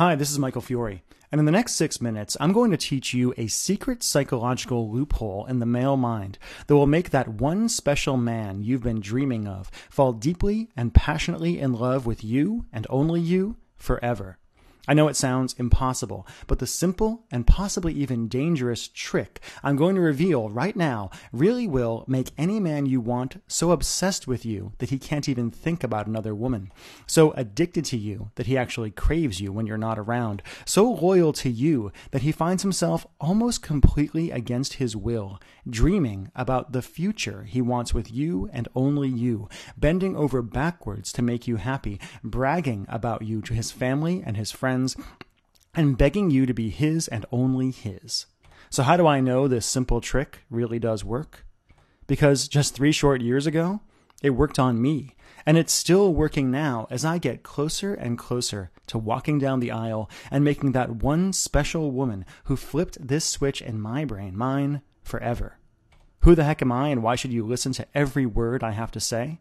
Hi, this is Michael Fiore, and in the next 6 minutes, I'm going to teach you a secret psychological loophole in the male mind that will make that one special man you've been dreaming of fall deeply and passionately in love with you and only you forever. I know it sounds impossible, but the simple and possibly even dangerous trick I'm going to reveal right now really will make any man you want so obsessed with you that he can't even think about another woman, so addicted to you that he actually craves you when you're not around, so loyal to you that he finds himself almost completely against his will, dreaming about the future he wants with you and only you, bending over backwards to make you happy, bragging about you to his family and his friends, and begging you to be his and only his. So how do I know this simple trick really does work? Because just 3 short years ago, it worked on me, and it's still working now as I get closer and closer to walking down the aisle and making that one special woman who flipped this switch in my brain mine forever. Who the heck am I, and why should you listen to every word I have to say?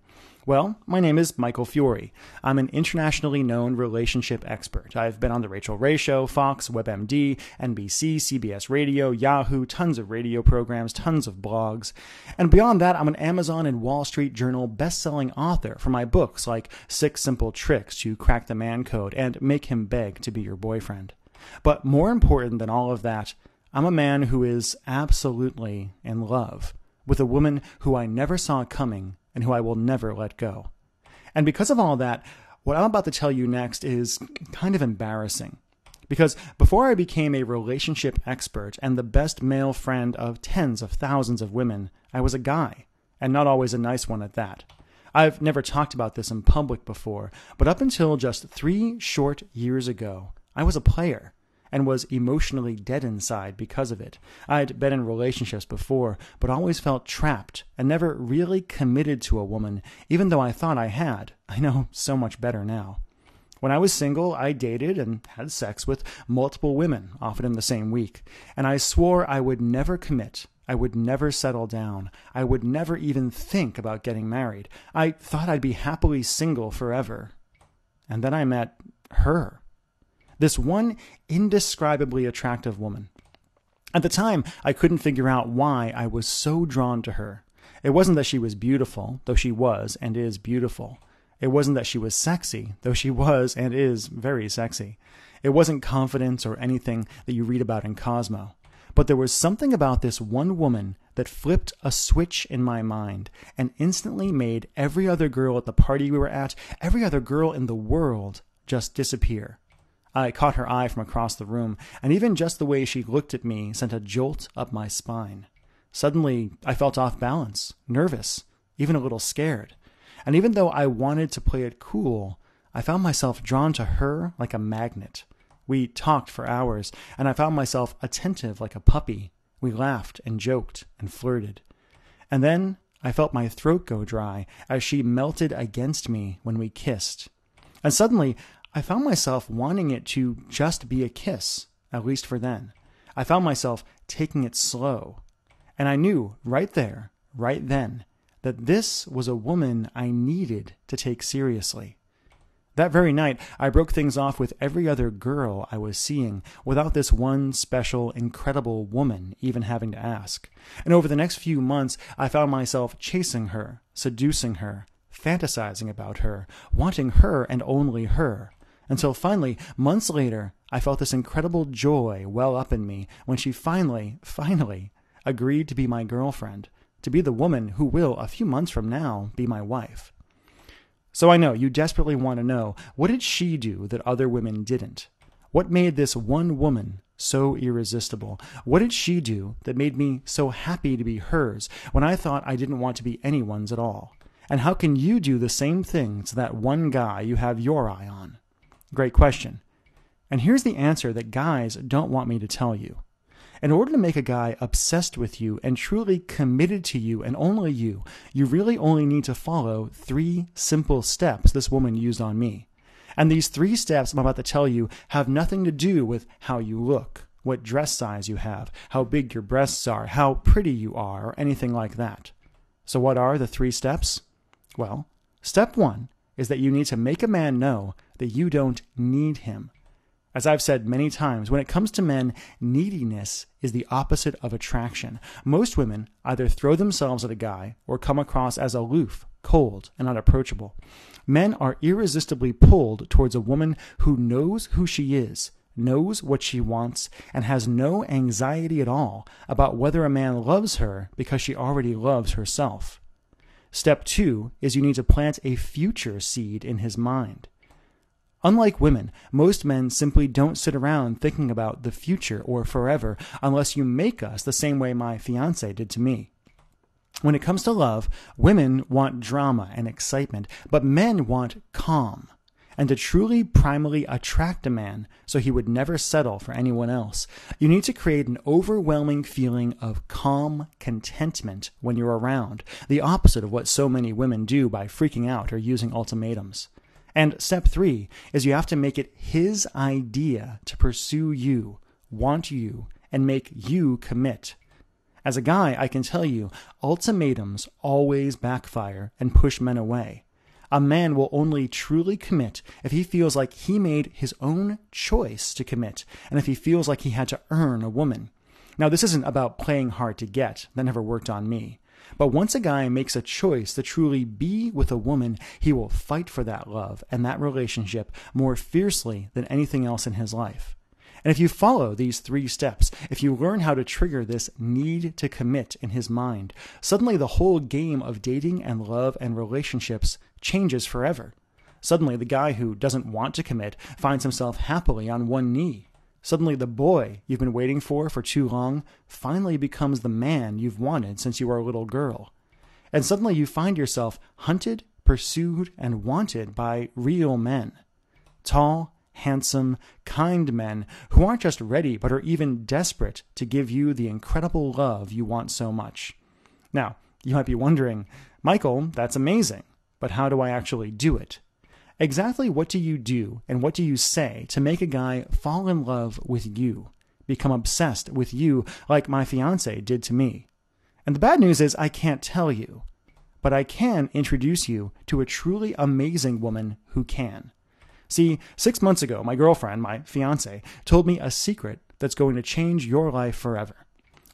Well, my name is Michael Fiore. I'm an internationally known relationship expert. I've been on The Rachel Ray Show, Fox, WebMD, NBC, CBS Radio, Yahoo, tons of radio programs, tons of blogs. And beyond that, I'm an Amazon and Wall Street Journal best-selling author for my books like 6 Simple Tricks to Crack the Man Code and Make Him Beg to Be Your Boyfriend. But more important than all of that, I'm a man who is absolutely in love with a woman who I never saw coming and who I will never let go. And because of all that, what I'm about to tell you next is kind of embarrassing. Because before I became a relationship expert and the best male friend of tens of thousands of women, I was a guy, and not always a nice one at that. I've never talked about this in public before, but up until just 3 short years ago, I was a player and was emotionally dead inside because of it. I'd been in relationships before, but always felt trapped and never really committed to a woman, even though I thought I had. I know so much better now. When I was single, I dated and had sex with multiple women, often in the same week, and I swore I would never commit. I would never settle down. I would never even think about getting married. I thought I'd be happily single forever. And then I met her. This one indescribably attractive woman. At the time, I couldn't figure out why I was so drawn to her. It wasn't that she was beautiful, though she was and is beautiful. It wasn't that she was sexy, though she was and is very sexy. It wasn't confidence or anything that you read about in Cosmo. But there was something about this one woman that flipped a switch in my mind and instantly made every other girl at the party we were at, every other girl in the world, just disappear. I caught her eye from across the room, and even just the way she looked at me sent a jolt up my spine. Suddenly, I felt off balance, nervous, even a little scared. And even though I wanted to play it cool, I found myself drawn to her like a magnet. We talked for hours, and I found myself attentive like a puppy. We laughed and joked and flirted. And then I felt my throat go dry as she melted against me when we kissed. And suddenly, I found myself wanting it to just be a kiss, at least for then. I found myself taking it slow. And I knew right there, right then, that this was a woman I needed to take seriously. That very night, I broke things off with every other girl I was seeing without this one special, incredible woman even having to ask. And over the next few months, I found myself chasing her, seducing her, fantasizing about her, wanting her and only her. Until finally, months later, I felt this incredible joy well up in me when she finally agreed to be my girlfriend, to be the woman who will, a few months from now, be my wife. So I know you desperately want to know, what did she do that other women didn't? What made this one woman so irresistible? What did she do that made me so happy to be hers when I thought I didn't want to be anyone's at all? And how can you do the same thing to that one guy you have your eye on? Great question. And here's the answer that guys don't want me to tell you. In order to make a guy obsessed with you and truly committed to you and only you really only need to follow 3 simple steps this woman used on me. And these 3 steps I'm about to tell you have nothing to do with how you look, what dress size you have, how big your breasts are, how pretty you are, or anything like that. So what are the 3 steps? Well, step 1 is that you need to make a man know that you don't need him. As I've said many times, when it comes to men, neediness is the opposite of attraction. Most women either throw themselves at a guy or come across as aloof, cold, and unapproachable. Men are irresistibly pulled towards a woman who knows who she is, knows what she wants, and has no anxiety at all about whether a man loves her because she already loves herself. Step 2 is you need to plant a future seed in his mind. Unlike women, most men simply don't sit around thinking about the future or forever unless you make us the same way my fiancé did to me. When it comes to love, women want drama and excitement, but men want calm. And to truly primally attract a man so he would never settle for anyone else, you need to create an overwhelming feeling of calm contentment when you're around, the opposite of what so many women do by freaking out or using ultimatums. And step 3 is you have to make it his idea to pursue you, want you, and make you commit. As a guy, I can tell you, ultimatums always backfire and push men away. A man will only truly commit if he feels like he made his own choice to commit, and if he feels like he had to earn a woman. Now, this isn't about playing hard to get. That never worked on me. But once a guy makes a choice to truly be with a woman, he will fight for that love and that relationship more fiercely than anything else in his life. And if you follow these 3 steps, if you learn how to trigger this need to commit in his mind, suddenly the whole game of dating and love and relationships changes forever. Suddenly the guy who doesn't want to commit finds himself happily on one knee. Suddenly the boy you've been waiting for too long finally becomes the man you've wanted since you were a little girl. And suddenly you find yourself hunted, pursued, and wanted by real men. Tall, handsome, kind men who aren't just ready but are even desperate to give you the incredible love you want so much. Now, you might be wondering, Michael, that's amazing, but how do I actually do it? Exactly what do you do and what do you say to make a guy fall in love with you, become obsessed with you like my fiancé did to me? And the bad news is I can't tell you, but I can introduce you to a truly amazing woman who can. See, 6 months ago, my girlfriend, my fiancé, told me a secret that's going to change your life forever.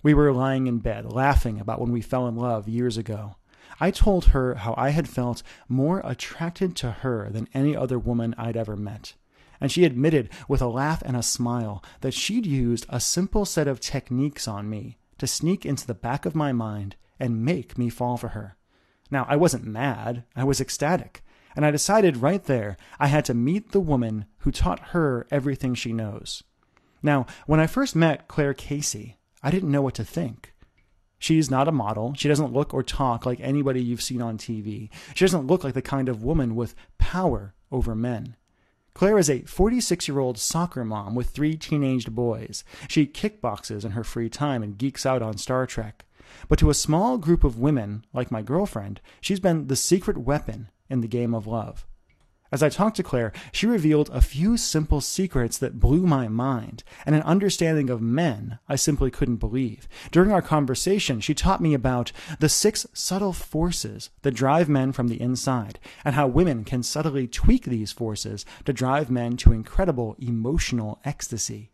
We were lying in bed, laughing about when we fell in love years ago. I told her how I had felt more attracted to her than any other woman I'd ever met. And she admitted with a laugh and a smile that she'd used a simple set of techniques on me to sneak into the back of my mind and make me fall for her. Now, I wasn't mad, I was ecstatic. And I decided right there I had to meet the woman who taught her everything she knows. Now, when I first met Claire Casey, I didn't know what to think. She's not a model. She doesn't look or talk like anybody you've seen on TV. She doesn't look like the kind of woman with power over men. Claire is a 46-year-old soccer mom with 3 teenaged boys. She kickboxes in her free time and geeks out on Star Trek. But to a small group of women, like my girlfriend, she's been the secret weapon in the game of love. As I talked to Claire, she revealed a few simple secrets that blew my mind, and an understanding of men I simply couldn't believe. During our conversation, she taught me about the 6 subtle forces that drive men from the inside, and how women can subtly tweak these forces to drive men to incredible emotional ecstasy.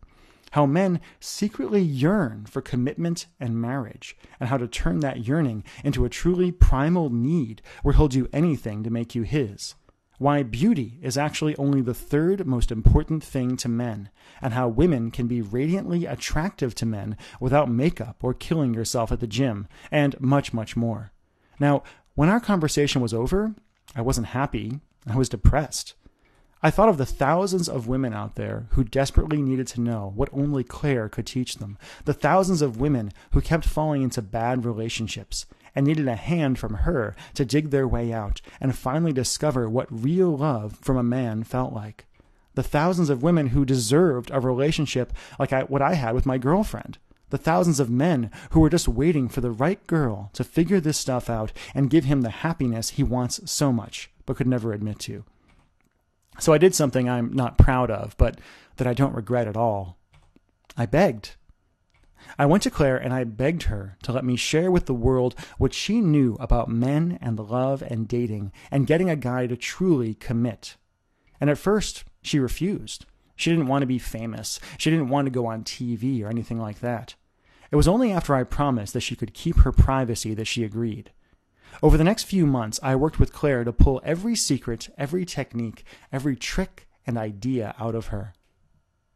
How men secretly yearn for commitment and marriage, and how to turn that yearning into a truly primal need where he'll do anything to make you his. Why beauty is actually only the 3rd most important thing to men, and how women can be radiantly attractive to men without makeup or killing yourself at the gym, and much, much more. Now, when our conversation was over, I wasn't happy. I was depressed. I thought of the thousands of women out there who desperately needed to know what only Claire could teach them, the thousands of women who kept falling into bad relationships, and needed a hand from her to dig their way out and finally discover what real love from a man felt like. The thousands of women who deserved a relationship like what I had with my girlfriend. The thousands of men who were just waiting for the right girl to figure this stuff out and give him the happiness he wants so much, but could never admit to. So I did something I'm not proud of, but that I don't regret at all. I begged. I went to Claire and I begged her to let me share with the world what she knew about men and love and dating and getting a guy to truly commit. And at first, she refused. She didn't want to be famous. She didn't want to go on TV or anything like that. It was only after I promised that she could keep her privacy that she agreed. Over the next few months, I worked with Claire to pull every secret, every technique, every trick and idea out of her.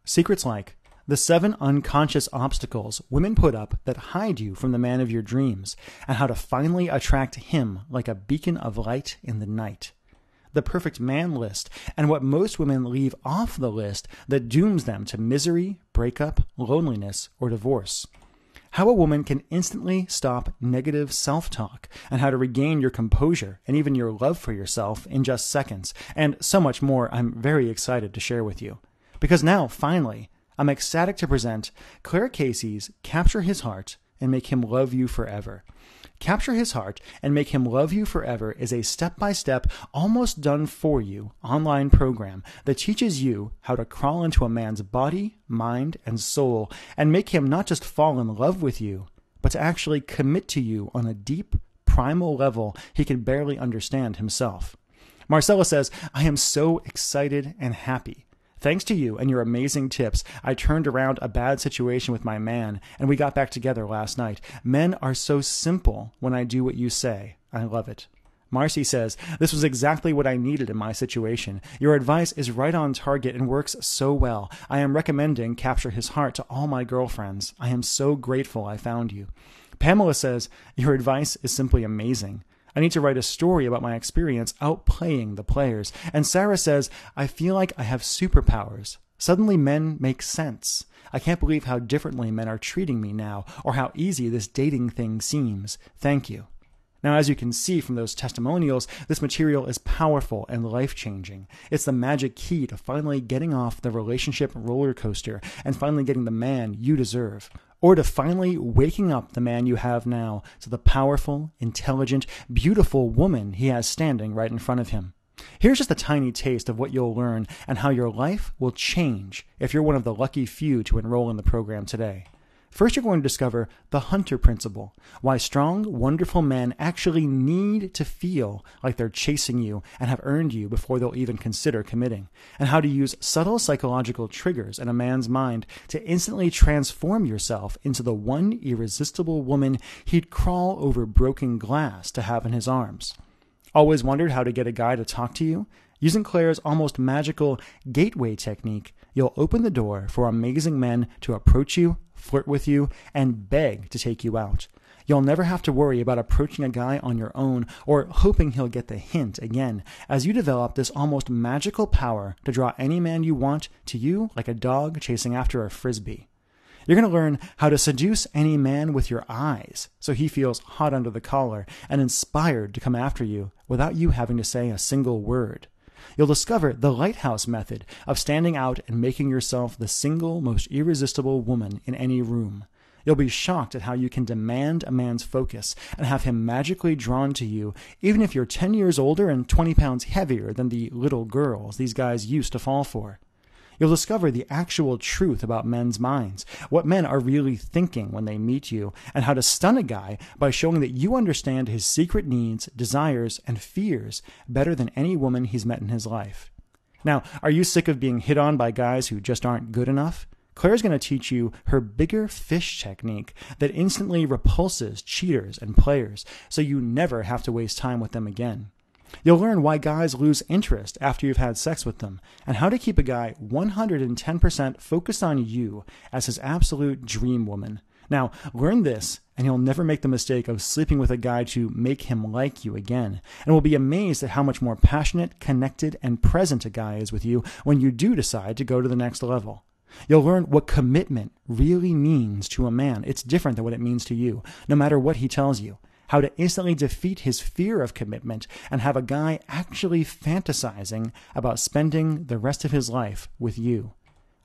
Secrets like the 7 unconscious obstacles women put up that hide you from the man of your dreams, and how to finally attract him like a beacon of light in the night. The perfect man list, and what most women leave off the list that dooms them to misery, breakup, loneliness, or divorce. How a woman can instantly stop negative self-talk, and how to regain your composure and even your love for yourself in just seconds, and so much more I'm very excited to share with you. Because now, finally, I'm ecstatic to present Claire Casey's Capture His Heart and Make Him Love You Forever. Capture His Heart and Make Him Love You Forever is a step-by-step, almost done-for-you online program that teaches you how to crawl into a man's body, mind, and soul and make him not just fall in love with you, but to actually commit to you on a deep, primal level he can barely understand himself. Marcella says, I am so excited and happy. Thanks to you and your amazing tips, I turned around a bad situation with my man, and we got back together last night. Men are so simple when I do what you say. I love it. Marcy says, this was exactly what I needed in my situation. Your advice is right on target and works so well. I am recommending Capture His Heart to all my girlfriends. I am so grateful I found you. Pamela says, your advice is simply amazing. I need to write a story about my experience outplaying the players. And Sarah says, I feel like I have superpowers. Suddenly men make sense. I can't believe how differently men are treating me now, or how easy this dating thing seems. Thank you. Now, as you can see from those testimonials, this material is powerful and life-changing. It's the magic key to finally getting off the relationship roller coaster and finally getting the man you deserve. Or to finally waking up the man you have now to the powerful, intelligent, beautiful woman he has standing right in front of him. Here's just a tiny taste of what you'll learn and how your life will change if you're one of the lucky few to enroll in the program today. First, you're going to discover the Hunter Principle, why strong, wonderful men actually need to feel like they're chasing you and have earned you before they'll even consider committing, and how to use subtle psychological triggers in a man's mind to instantly transform yourself into the one irresistible woman he'd crawl over broken glass to have in his arms. Always wondered how to get a guy to talk to you? Using Claire's almost magical gateway technique, you'll open the door for amazing men to approach you, flirt with you, and beg to take you out. You'll never have to worry about approaching a guy on your own or hoping he'll get the hint again, as you develop this almost magical power to draw any man you want to you like a dog chasing after a frisbee. You're going to learn how to seduce any man with your eyes so he feels hot under the collar and inspired to come after you without you having to say a single word. You'll discover the lighthouse method of standing out and making yourself the single most irresistible woman in any room. You'll be shocked at how you can demand a man's focus and have him magically drawn to you, even if you're 10 years older and 20 pounds heavier than the little girls these guys used to fall for. You'll discover the actual truth about men's minds, what men are really thinking when they meet you, and how to stun a guy by showing that you understand his secret needs, desires, and fears better than any woman he's met in his life. Now, are you sick of being hit on by guys who just aren't good enough? Claire's going to teach you her bigger fish technique that instantly repulses cheaters and players, so you never have to waste time with them again. You'll learn why guys lose interest after you've had sex with them, and how to keep a guy 110% focused on you as his absolute dream woman. Now, learn this, and you'll never make the mistake of sleeping with a guy to make him like you again, and will be amazed at how much more passionate, connected, and present a guy is with you when you do decide to go to the next level. You'll learn what commitment really means to a man. It's different than what it means to you, no matter what he tells you. How to instantly defeat his fear of commitment and have a guy actually fantasizing about spending the rest of his life with you.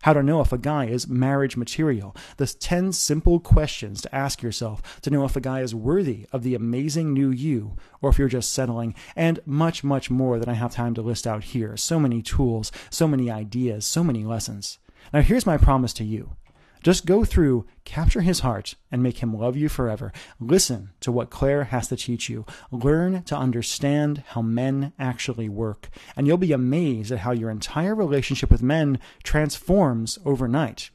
How to know if a guy is marriage material. The 10 simple questions to ask yourself to know if a guy is worthy of the amazing new you, or if you're just settling, and much, much more than I have time to list out here. So many tools, so many ideas, so many lessons. Now here's my promise to you. Just go through, capture his heart, and make him love you forever. Listen to what Claire has to teach you. Learn to understand how men actually work. And you'll be amazed at how your entire relationship with men transforms overnight.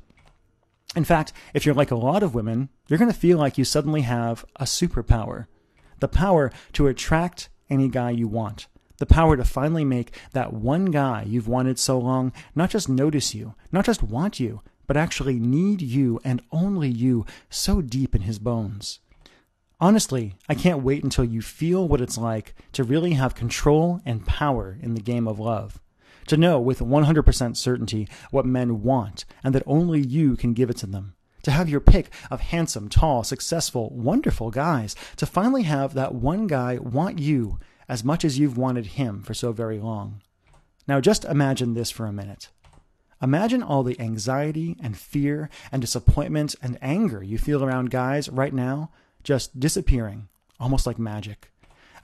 In fact, if you're like a lot of women, you're going to feel like you suddenly have a superpower. The power to attract any guy you want. The power to finally make that one guy you've wanted so long not just notice you, not just want you, but actually need you and only you so deep in his bones. Honestly, I can't wait until you feel what it's like to really have control and power in the game of love. To know with 100% certainty what men want and that only you can give it to them. To have your pick of handsome, tall, successful, wonderful guys. To finally have that one guy want you as much as you've wanted him for so very long. Now just imagine this for a minute. Imagine all the anxiety and fear and disappointment and anger you feel around guys right now just disappearing, almost like magic.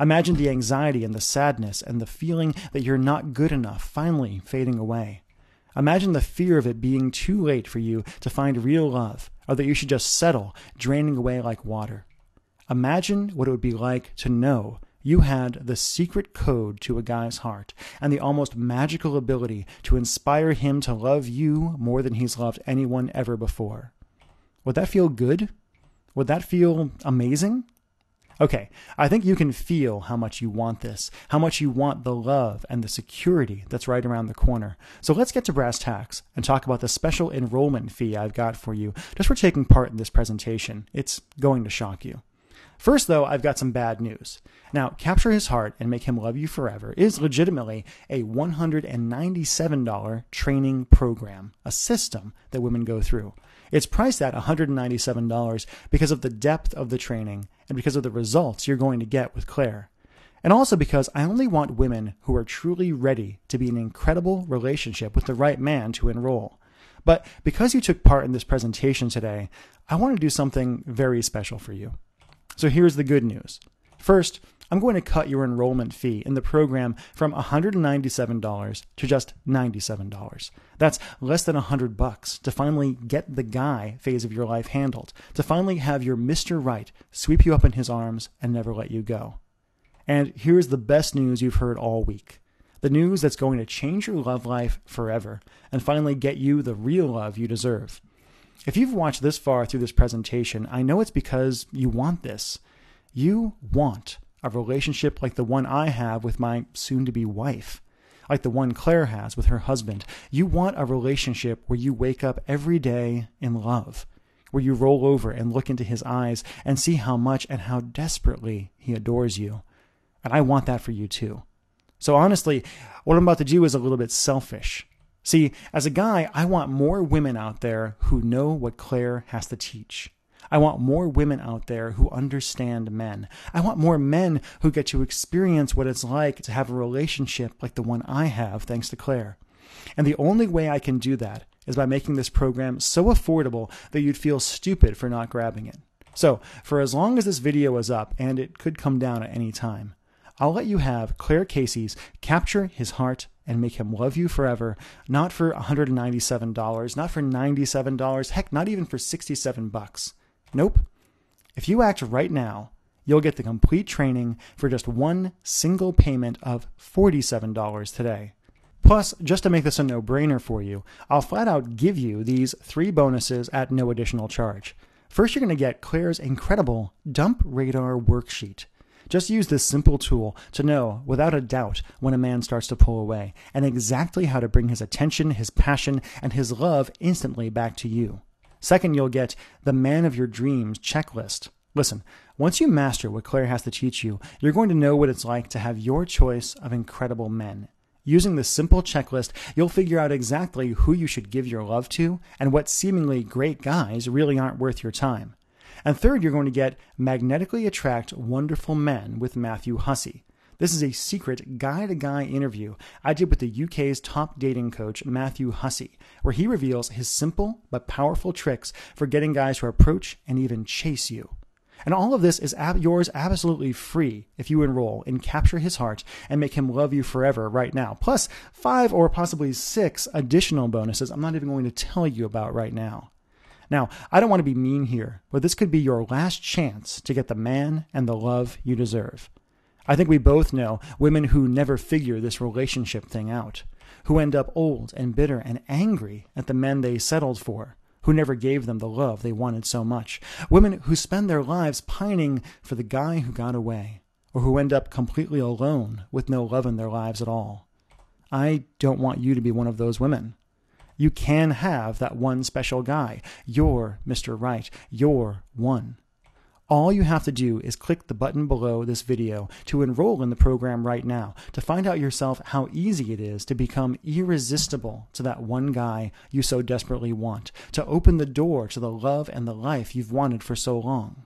Imagine the anxiety and the sadness and the feeling that you're not good enough finally fading away. Imagine the fear of it being too late for you to find real love, or that you should just settle, draining away like water. Imagine what it would be like to know you had the secret code to a guy's heart and the almost magical ability to inspire him to love you more than he's loved anyone ever before. Would that feel good? Would that feel amazing? Okay, I think you can feel how much you want this, how much you want the love and the security that's right around the corner. So let's get to brass tacks and talk about the special enrollment fee I've got for you just for taking part in this presentation. It's going to shock you. First, though, I've got some bad news. Now, Capture His Heart and Make Him Love You Forever is legitimately a $197 training program, a system that women go through. It's priced at $197 because of the depth of the training and because of the results you're going to get with Claire. And also because I only want women who are truly ready to be in an incredible relationship with the right man to enroll. But because you took part in this presentation today, I want to do something very special for you. So here's the good news. First, I'm going to cut your enrollment fee in the program from $197 to just $97. That's less than $100 to finally get the guy phase of your life handled, to finally have your Mr. Right sweep you up in his arms and never let you go. And here's the best news you've heard all week. The news that's going to change your love life forever and finally get you the real love you deserve. If you've watched this far through this presentation, I know it's because you want this. You want a relationship like the one I have with my soon-to-be wife, like the one Claire has with her husband. You want a relationship where you wake up every day in love, where you roll over and look into his eyes and see how much and how desperately he adores you. And I want that for you too. So honestly, what I'm about to do is a little bit selfish. See, as a guy, I want more women out there who know what Claire has to teach. I want more women out there who understand men. I want more men who get to experience what it's like to have a relationship like the one I have, thanks to Claire. And the only way I can do that is by making this program so affordable that you'd feel stupid for not grabbing it. So, for as long as this video is up, and it could come down at any time, I'll let you have Claire Casey's Capture His Heart and Make Him Love You Forever, not for $197, not for $97, heck, not even for $67. Nope. If you act right now, you'll get the complete training for just one single payment of $47 today. Plus, just to make this a no-brainer for you, I'll flat out give you these 3 bonuses at no additional charge. First, you're going to get Claire's incredible Dump Radar worksheet. Just use this simple tool to know, without a doubt, when a man starts to pull away, and exactly how to bring his attention, his passion, and his love instantly back to you. Second, you'll get the Man of Your Dreams checklist. Listen, once you master what Claire has to teach you, you're going to know what it's like to have your choice of incredible men. Using this simple checklist, you'll figure out exactly who you should give your love to and what seemingly great guys really aren't worth your time. And third, you're going to get Magnetically Attract Wonderful Men with Matthew Hussey. This is a secret guy-to-guy interview I did with the UK's top dating coach, Matthew Hussey, where he reveals his simple but powerful tricks for getting guys to approach and even chase you. And all of this is yours absolutely free if you enroll in Capture His Heart and Make Him Love You Forever right now, plus 5 or possibly 6 additional bonuses I'm not even going to tell you about right now. Now, I don't want to be mean here, but this could be your last chance to get the man and the love you deserve. I think we both know women who never figure this relationship thing out, who end up old and bitter and angry at the men they settled for, who never gave them the love they wanted so much, women who spend their lives pining for the guy who got away, or who end up completely alone with no love in their lives at all. I don't want you to be one of those women. You can have that one special guy. You're Mr. Right. You're one. All you have to do is click the button below this video to enroll in the program right now, to find out yourself how easy it is to become irresistible to that one guy you so desperately want, to open the door to the love and the life you've wanted for so long.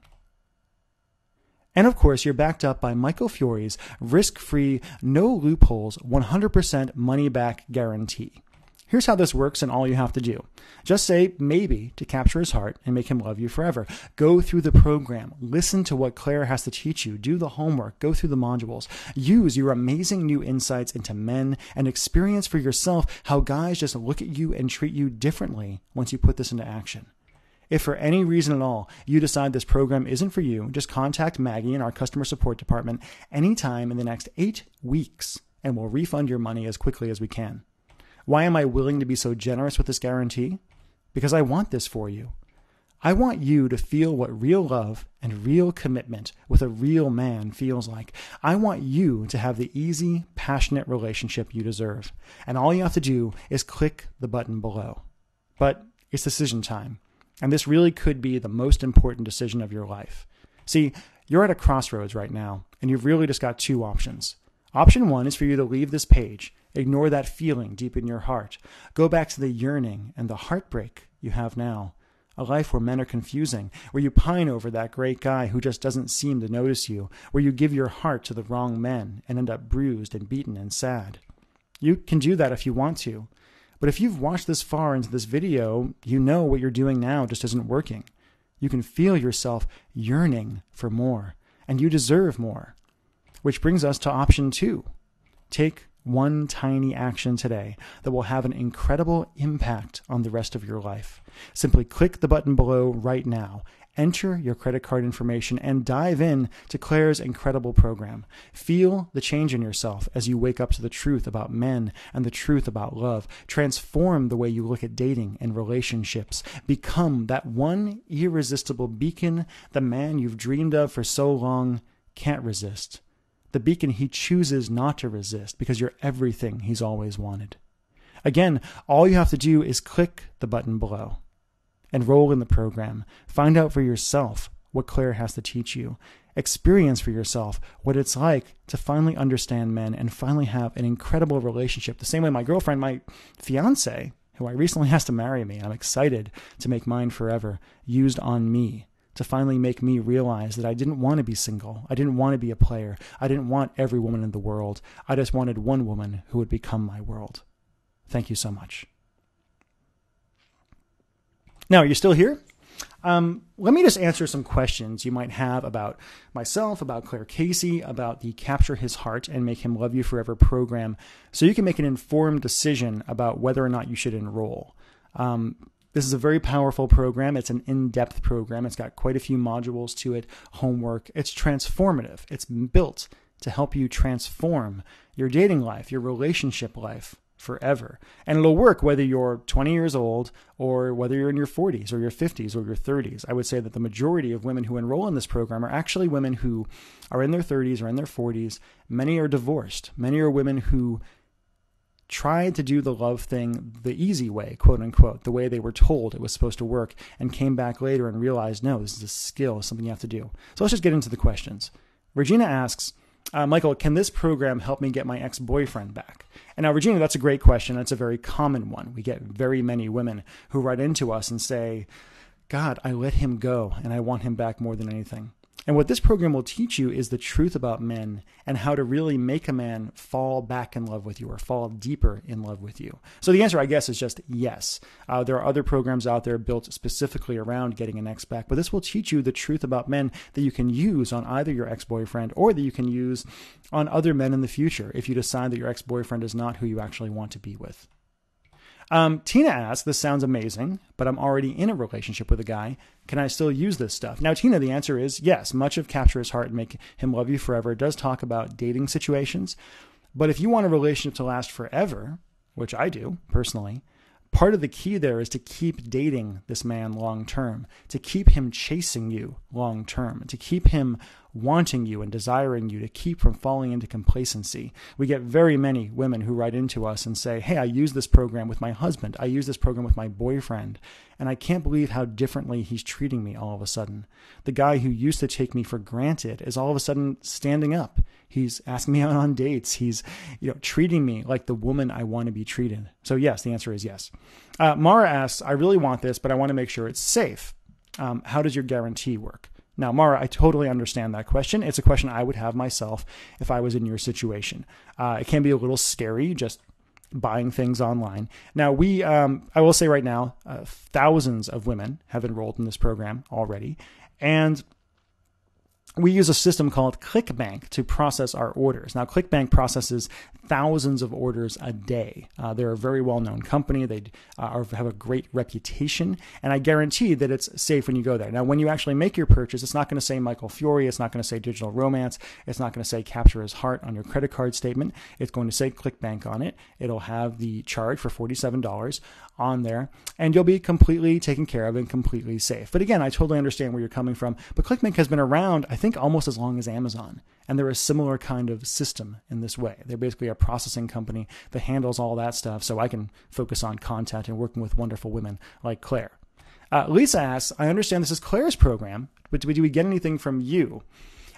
And of course, you're backed up by Michael Fiore's risk-free, no loopholes, 100% money-back guarantee. Here's how this works and all you have to do. Just say maybe to capture his heart and make him love you forever. Go through the program. Listen to what Claire has to teach you. Do the homework. Go through the modules. Use your amazing new insights into men and experience for yourself how guys just look at you and treat you differently once you put this into action. If for any reason at all you decide this program isn't for you, just contact Maggie in our customer support department anytime in the next 8 weeks and we'll refund your money as quickly as we can. Why am I willing to be so generous with this guarantee? Because I want this for you. I want you to feel what real love and real commitment with a real man feels like. I want you to have the easy, passionate relationship you deserve. And all you have to do is click the button below. But it's decision time. And this really could be the most important decision of your life. See, you're at a crossroads right now, and you've really just got 2 options. Option 1 is for you to leave this page. Ignore that feeling deep in your heart. Go back to the yearning and the heartbreak you have now. A life where men are confusing, where you pine over that great guy who just doesn't seem to notice you, where you give your heart to the wrong men and end up bruised and beaten and sad. You can do that if you want to. But if you've watched this far into this video, you know what you're doing now just isn't working. You can feel yourself yearning for more, and you deserve more. Which brings us to option 2. Take one tiny action today that will have an incredible impact on the rest of your life. Simply click the button below right now, enter your credit card information, and dive in to Claire's incredible program. Feel the change in yourself as you wake up to the truth about men and the truth about love. Transform the way you look at dating and relationships. Become that one irresistible beacon the man you've dreamed of for so long can't resist. The beacon he chooses not to resist because you're everything he's always wanted. Again, all you have to do is click the button below. Enroll in the program. Find out for yourself what Claire has to teach you. Experience for yourself what it's like to finally understand men and finally have an incredible relationship. The same way my girlfriend, my fiance, who I recently asked to marry me, I'm excited to make mine forever, used on me. To finally make me realize that I didn't want to be single. I didn't want to be a player. I didn't want every woman in the world. I just wanted one woman who would become my world. Thank you so much. Now, are you still here? Let me just answer some questions you might have about myself, about Claire Casey, about the Capture His Heart and Make Him Love You Forever program, so you can make an informed decision about whether or not you should enroll. This is a very powerful program. It's an in-depth program. It's got quite a few modules to it, homework. It's transformative. It's built to help you transform your dating life, your relationship life forever. And it'll work whether you're 20 years old or whether you're in your 40s or your 50s or your 30s. I would say that the majority of women who enroll in this program are actually women who are in their 30s or in their 40s. Many are divorced. Many are women who tried to do the love thing the easy way, quote unquote, the way they were told it was supposed to work, and came back later and realized, no, this is a skill, something you have to do. So let's just get into the questions. Regina asks, Michael, can this program help me get my ex-boyfriend back? And now, Regina, that's a great question. That's a very common one. We get very many women who write into us and say, God, I let him go and I want him back more than anything. And what this program will teach you is the truth about men and how to really make a man fall back in love with you or fall deeper in love with you. So the answer, I guess, is just yes. There are other programs out there built specifically around getting an ex back, but this will teach you the truth about men that you can use on either your ex-boyfriend or that you can use on other men in the future if you decide that your ex-boyfriend is not who you actually want to be with. Tina asks, this sounds amazing, but I'm already in a relationship with a guy. Can I still use this stuff? Now, Tina, the answer is yes. Much of Capture His Heart and Make Him Love You Forever does talk about dating situations. But if you want a relationship to last forever, which I do personally, part of the key there is to keep dating this man long term, to keep him chasing you long term, to keep him wanting you and desiring you, to keep from falling into complacency. We get very many women who write into us and say, hey, I use this program with my husband. I use this program with my boyfriend, and I can't believe how differently he's treating me all of a sudden. The guy who used to take me for granted is all of a sudden standing up. He's asking me out on dates. He's, treating me like the woman I want to be treated. So yes, the answer is yes. Mara asks, I really want this, but I want to make sure it's safe. How does your guarantee work? Now, Mara, I totally understand that question. It's a question I would have myself if I was in your situation. It can be a little scary just buying things online. Now, I will say right now, thousands of women have enrolled in this program already. And we use a system called ClickBank to process our orders. Now, ClickBank processes thousands of orders a day. They're a very well-known company. They have a great reputation, and I guarantee that it's safe when you go there. Now, when you actually make your purchase, it's not going to say Michael Fiore. It's not going to say Digital Romance. It's not going to say Capture His Heart on your credit card statement. It's going to say ClickBank on it. It'll have the charge for $47 on there, and you'll be completely taken care of and completely safe. But again, I totally understand where you're coming from. But ClickBank has been around, I think, almost as long as Amazon. And they're a similar kind of system in this way. They're basically a processing company that handles all that stuff so I can focus on content and working with wonderful women like Claire. Lisa asks, I understand this is Claire's program, but do we get anything from you?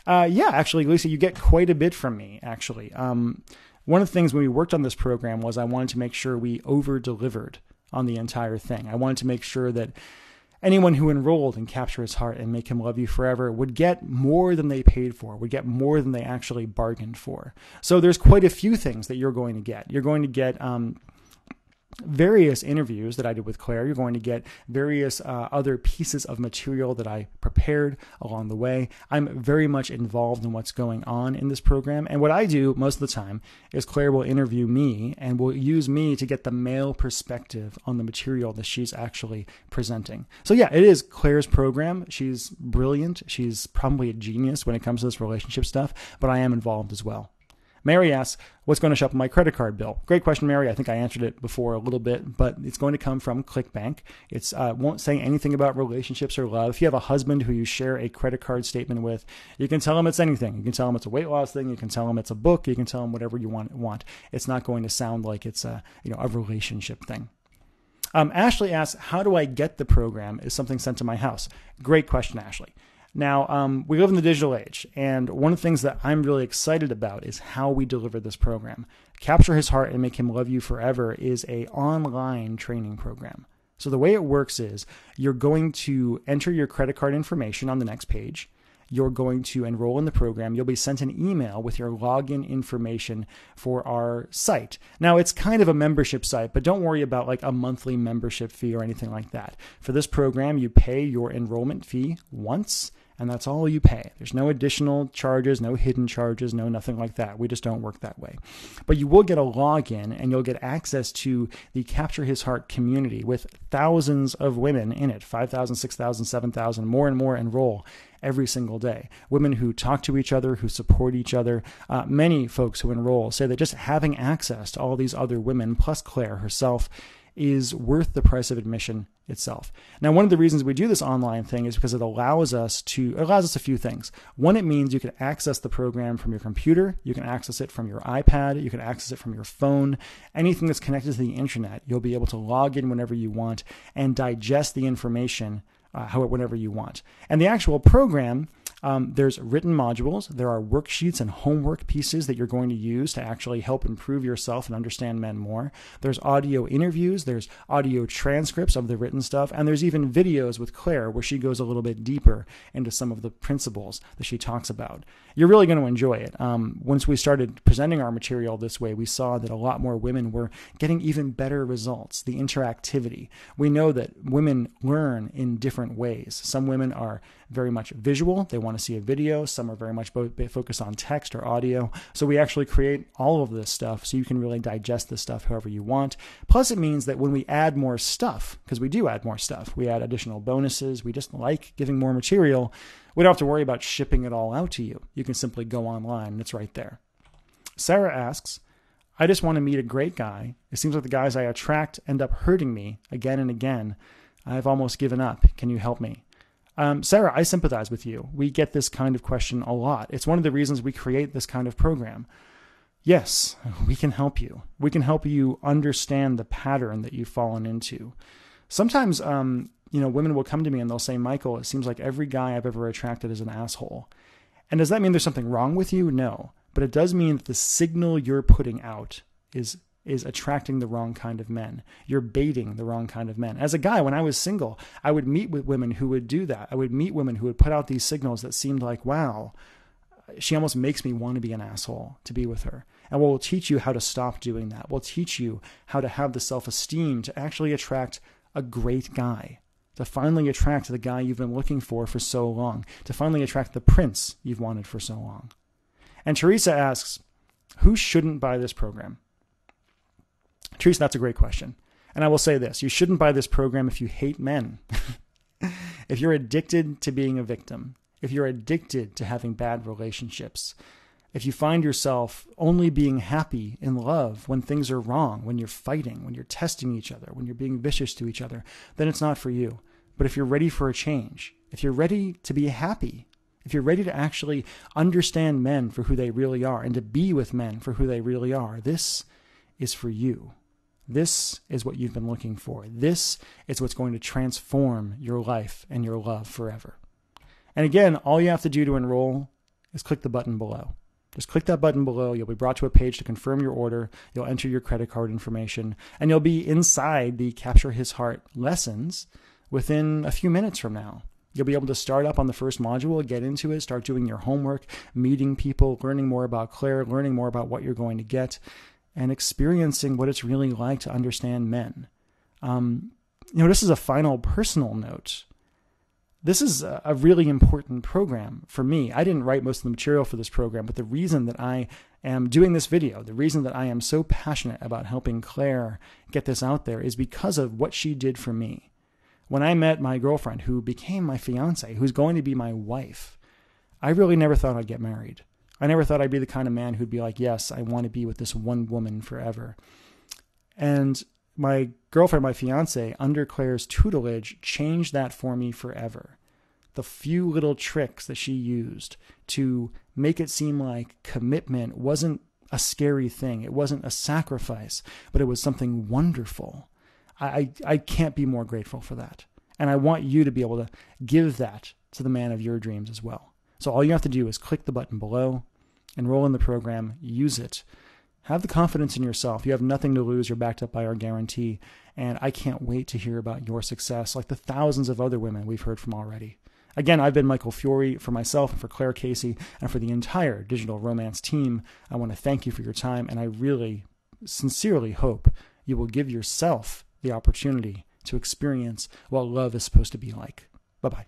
Yeah, actually, Lisa, you get quite a bit from me, actually. One of the things when we worked on this program was I wanted to make sure we over-delivered on the entire thing. I wanted to make sure that anyone who enrolled in Capture His Heart and Make Him Love You Forever would get more than they paid for, would get more than they actually bargained for. So there's quite a few things that you're going to get. You're going to get various interviews that I did with Claire. You're going to get various other pieces of material that I prepared along the way. I'm very much involved in what's going on in this program. And what I do most of the time is Claire will interview me and will use me to get the male perspective on the material that she's actually presenting. So yeah, it is Claire's program. She's brilliant. She's probably a genius when it comes to this relationship stuff, but I am involved as well. Mary asks, what's going to show up on my credit card bill? Great question, Mary. I think I answered it before a little bit, but it's going to come from ClickBank. It won't say anything about relationships or love. If you have a husband who you share a credit card statement with, you can tell him it's anything. You can tell him it's a weight loss thing. You can tell him it's a book. You can tell him whatever you want. It's not going to sound like it's a relationship thing. Ashley asks, how do I get the program? Is something sent to my house? Great question, Ashley. Now, we live in the digital age, and one of the things that I'm really excited about is how we deliver this program. Capture His Heart and Make Him Love You Forever is an online training program. So the way it works is you're going to enter your credit card information on the next page. You're going to enroll in the program. You'll be sent an email with your login information for our site. Now, it's kind of a membership site, but don't worry about like a monthly membership fee or anything like that. For this program, you pay your enrollment fee once, and that's all you pay. There's no additional charges, no hidden charges, no nothing like that. We just don't work that way. But you will get a login, and you'll get access to the Capture His Heart community with thousands of women in it, 5,000, 6,000, 7,000, more and more enroll every single day. Women who talk to each other, who support each other. Many folks who enroll say that just having access to all these other women, plus Claire herself, is worth the price of admission itself. Now, one of the reasons we do this online thing is because it allows us a few things. One, it means you can access the program from your computer. You can access it from your iPad. You can access it from your phone. Anything that's connected to the internet, you'll be able to log in whenever you want and digest the information whenever you want. And the actual program, there's written modules. There are worksheets and homework pieces that you're going to use to actually help improve yourself and understand men more. There's audio interviews. There's audio transcripts of the written stuff. And there's even videos with Claire where she goes a little bit deeper into some of the principles that she talks about. You're really going to enjoy it. Once we started presenting our material this way, we saw that a lot more women were getting even better results. The interactivity. We know that women learn in different ways. Some women are very much visual. They want want to see a video. Some are very much focused on text or audio. So we actually create all of this stuff so you can really digest this stuff however you want. Plus, it means that when we add more stuff, because we do add more stuff, we add additional bonuses, we just like giving more material, we don't have to worry about shipping it all out to you. You can simply go online and it's right there. Sarah asks, I just want to meet a great guy. It seems like the guys I attract end up hurting me again and again. I've almost given up. Can you help me? Sarah, I sympathize with you. We get this kind of question a lot. It's one of the reasons we create this kind of program. Yes, we can help you. We can help you understand the pattern that you've fallen into. Sometimes, women will come to me and they'll say, Michael, it seems like every guy I've ever attracted is an asshole. And does that mean there's something wrong with you? No. But it does mean that the signal you're putting out is attracting the wrong kind of men. You're baiting the wrong kind of men. As a guy, when I was single, I would meet with women who would do that. I would meet women who would put out these signals that seemed like, wow, she almost makes me want to be an asshole to be with her. And we'll teach you how to stop doing that. We'll teach you how to have the self-esteem to actually attract a great guy, to finally attract the guy you've been looking for so long, to finally attract the prince you've wanted for so long. And Teresa asks, who shouldn't buy this program? Teresa, that's a great question. And I will say this, you shouldn't buy this program if you hate men. If you're addicted to being a victim, if you're addicted to having bad relationships, if you find yourself only being happy in love when things are wrong, when you're fighting, when you're testing each other, when you're being vicious to each other, then it's not for you. But if you're ready for a change, if you're ready to be happy, if you're ready to actually understand men for who they really are and to be with men for who they really are, this is for you. This is what you've been looking for. This is what's going to transform your life and your love forever. And again, all you have to do to enroll is click the button below. Just click that button below. You'll be brought to a page to confirm your order. You'll enter your credit card information, and you'll be inside the Capture His Heart lessons within a few minutes from now. You'll be able to start up on the first module, get into it, start doing your homework, meeting people, learning more about Claire, learning more about what you're going to get, and experiencing what it's really like to understand men. This is a final personal note. This is a really important program for me. I didn't write most of the material for this program, but the reason that I am doing this video, the reason that I am so passionate about helping Claire get this out there is because of what she did for me. When I met my girlfriend, who became my fiance, who's going to be my wife, I really never thought I'd get married. I never thought I'd be the kind of man who'd be like, yes, I want to be with this one woman forever. And my girlfriend, my fiance, under Claire's tutelage, changed that for me forever. The few little tricks that she used to make it seem like commitment wasn't a scary thing. It wasn't a sacrifice, but it was something wonderful. I can't be more grateful for that. And I want you to be able to give that to the man of your dreams as well. So all you have to do is click the button below, enroll in the program, use it. Have the confidence in yourself. You have nothing to lose. You're backed up by our guarantee. And I can't wait to hear about your success, like the thousands of other women we've heard from already. Again, I've been Michael Fiore. For myself and for Claire Casey and for the entire Digital Romance team, I want to thank you for your time. And I really, sincerely hope you will give yourself the opportunity to experience what love is supposed to be like. Bye-bye.